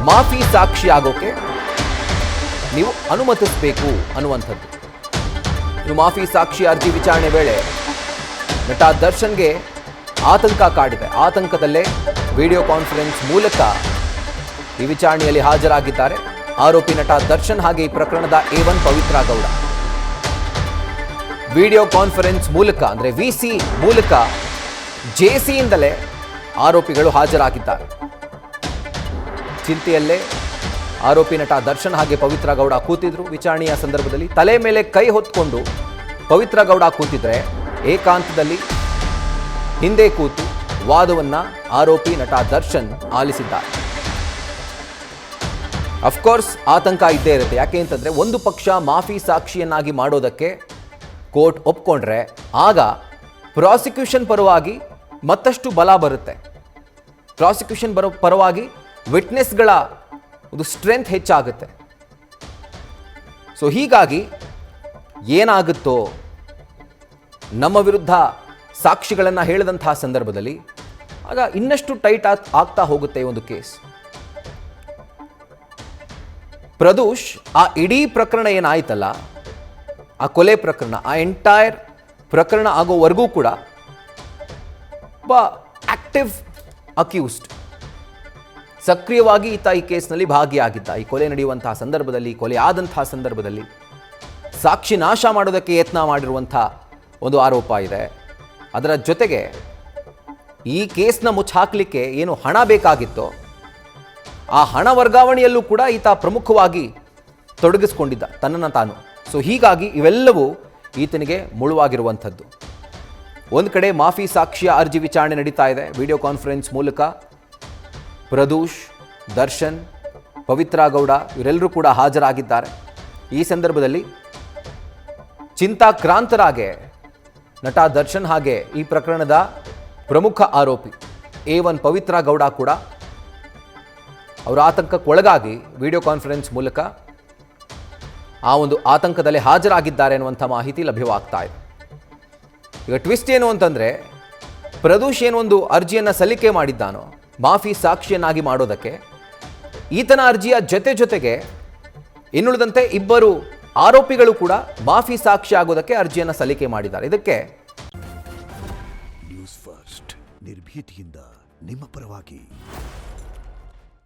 ಮಾಫಿ ಸಾಕ್ಷಿ ಆಗೋಕೆ ನೀವು ಅನುಮತಿಸಬೇಕು ಅನ್ನುವಂಥದ್ದು. ಇನ್ನು ಮಾಫಿ ಸಾಕ್ಷಿ ಅರ್ಜಿ ವಿಚಾರಣೆ ವೇಳೆ ನಟ ದರ್ಶನ್ಗೆ ಆತಂಕ ಕಾಡಿದೆ. ಆತಂಕದಲ್ಲೇ ವಿಡಿಯೋ ಕಾನ್ಫರೆನ್ಸ್ ಮೂಲಕ ಈ ವಿಚಾರಣೆಯಲ್ಲಿ ಹಾಜರಾಗಿದ್ದಾರೆ ಆರೋಪಿ ನಟ ದರ್ಶನ್ ಹಾಗೆ ಈ ಪ್ರಕರಣದ A1 Pavithra Gowda. Video conference ಮೂಲಕ ಅಂದರೆ VC ಮೂಲಕ JCಯಿಂದಲೇ ಆರೋಪಿಗಳು ಹಾಜರಾಗಿದ್ದಾರೆ. ಚಿಂತೆಯಲ್ಲೇ ಆರೋಪಿ ನಟ ದರ್ಶನ್ ಹಾಗೆ ಪವಿತ್ರ ಗೌಡ ಕೂತಿದ್ರು. ವಿಚಾರಣೆಯ ಸಂದರ್ಭದಲ್ಲಿ ತಲೆ ಮೇಲೆ ಕೈ ಹೊತ್ಕೊಂಡು ಪವಿತ್ರ ಗೌಡ ಕೂತಿದ್ರೆ ಏಕಾಂತದಲ್ಲಿ ಹಿಂದೆ ಕೂತು ವಾದವನ್ನ ಆರೋಪಿ ನಟ ದರ್ಶನ್ ಆಲಿಸಿದ್ದಾರೆ. ಅಫ್ಕೋರ್ಸ್ ಆತಂಕ ಇದ್ದೇ ಇರುತ್ತೆ. ಯಾಕೆ ಅಂತಂದ್ರೆ ಒಂದು ಪಕ್ಷ ಮಾಫಿ ಸಾಕ್ಷಿಯನ್ನಾಗಿ ಮಾಡೋದಕ್ಕೆ ಕೋರ್ಟ್ ಒಪ್ಕೊಂಡ್ರೆ ಆಗ ಪ್ರಾಸಿಕ್ಯೂಷನ್ ಪರವಾಗಿ ಮತ್ತಷ್ಟು ಬಲ ಬರುತ್ತೆ. ಪ್ರಾಸಿಕ್ಯೂಷನ್ ಪರವಾಗಿ ವಿಟ್ನೆಸ್ಗಳ ಒಂದು ಸ್ಟ್ರೆಂತ್ ಹೆಚ್ಚಾಗುತ್ತೆ. ಸೊ ಹೀಗಾಗಿ ಏನಾಗುತ್ತೋ ನಮ್ಮ ವಿರುದ್ಧ ಸಾಕ್ಷಿಗಳನ್ನು ಹೇಳಿದಂತಹ ಸಂದರ್ಭದಲ್ಲಿ ಆಗ ಇನ್ನಷ್ಟು ಟೈಟ್ ಆಗ್ತಾ ಹೋಗುತ್ತೆ ಈ ಒಂದು ಕೇಸ್. ಪ್ರದೂಷ್ ಆ ಇಡೀ ಪ್ರಕರಣ ಏನಾಯ್ತಲ್ಲ, ಆ ಕೊಲೆ ಪ್ರಕರಣ, ಆ ಎಂಟೈರ್ ಪ್ರಕರಣ ಆಗೋವರೆಗೂ ಕೂಡ ಒಬ್ಬ ಆಕ್ಟಿವ್ ಅಕ್ಯೂಸ್ಡ್, ಸಕ್ರಿಯವಾಗಿ ಈತ ಈ ಕೇಸ್ನಲ್ಲಿ ಭಾಗಿಯಾಗಿದ್ದ. ಈ ಕೊಲೆ ನಡೆಯುವಂತಹ ಸಂದರ್ಭದಲ್ಲಿ, ಕೊಲೆ ಆದಂತಹ ಸಂದರ್ಭದಲ್ಲಿ ಸಾಕ್ಷಿ ನಾಶ ಮಾಡೋದಕ್ಕೆ ಯತ್ನ ಮಾಡಿರುವಂಥ ಒಂದು ಆರೋಪ ಇದೆ. ಅದರ ಜೊತೆಗೆ ಈ ಕೇಸ್ನ ಮುಚ್ಚಾಕಲಿಕ್ಕೆ ಏನು ಹಣ ಬೇಕಾಗಿತ್ತೋ ಆ ಹಣ ವರ್ಗಾವಣೆಯಲ್ಲೂ ಕೂಡ ಈತ ಪ್ರಮುಖವಾಗಿ ತೊಡಗಿಸ್ಕೊಂಡಿದ್ದ ತನ್ನನ್ನು ತಾನು. ಸೊ ಹೀಗಾಗಿ ಇವೆಲ್ಲವೂ ಈತನಿಗೆ ಮುಳುವಾಗಿರುವಂಥದ್ದು. ಒಂದು ಕಡೆ ಮಾಫಿ ಸಾಕ್ಷಿಯ ಅರ್ಜಿ ವಿಚಾರಣೆ ನಡೀತಾ ಇದೆ. ವಿಡಿಯೋ ಕಾನ್ಫರೆನ್ಸ್ ಮೂಲಕ ಪ್ರದೂಷ್, ದರ್ಶನ್, ಪವಿತ್ರ ಗೌಡ ಇವರೆಲ್ಲರೂ ಕೂಡ ಹಾಜರಾಗಿದ್ದಾರೆ. ಈ ಸಂದರ್ಭದಲ್ಲಿ ಚಿಂತಾಕ್ರಾಂತರಾಗೆ ನಟ ದರ್ಶನ್ ಹಾಗೆ ಈ ಪ್ರಕರಣದ ಪ್ರಮುಖ ಆರೋಪಿ A1 ಪವಿತ್ರ ಗೌಡ ಕೂಡ ಅವರ ಆತಂಕಕ್ಕೊಳಗಾಗಿ ವಿಡಿಯೋ ಕಾನ್ಫರೆನ್ಸ್ ಮೂಲಕ ಆ ಒಂದು ಆತಂಕದಲ್ಲಿ ಹಾಜರಾಗಿದ್ದಾರೆ ಅನ್ನುವಂಥ ಮಾಹಿತಿ ಲಭ್ಯವಾಗ್ತಾ ಇದೆ. ಈಗ ಟ್ವಿಸ್ಟ್ ಏನು ಅಂತಂದರೆ, ಪ್ರದೂಷ್ ಏನೊಂದು ಅರ್ಜಿಯನ್ನು ಸಲ್ಲಿಕೆ ಮಾಡಿದ್ದಾನೋ ಮಾಫಿ ಸಾಕ್ಷಿಯನ್ನಾಗಿ ಮಾಡೋದಕ್ಕೆ, ಈತನ ಅರ್ಜಿಯ ಜೊತೆಗೆ ಇನ್ನುಳಿದಂತೆ ಇಬ್ಬರು ಆರೋಪಿಗಳು ಕೂಡ ಮಾಫಿ ಸಾಕ್ಷಿ ಆಗೋದಕ್ಕೆ ಅರ್ಜಿಯನ್ನು ಸಲ್ಲಿಕೆ ಮಾಡಿದ್ದಾರೆ. ಇದಕ್ಕೆ ನ್ಯೂಸ್ ಫಸ್ಟ್ ನಿರ್ಭೀತಿಯಿಂದ ನಿಮ್ಮ ಪರವಾಗಿ.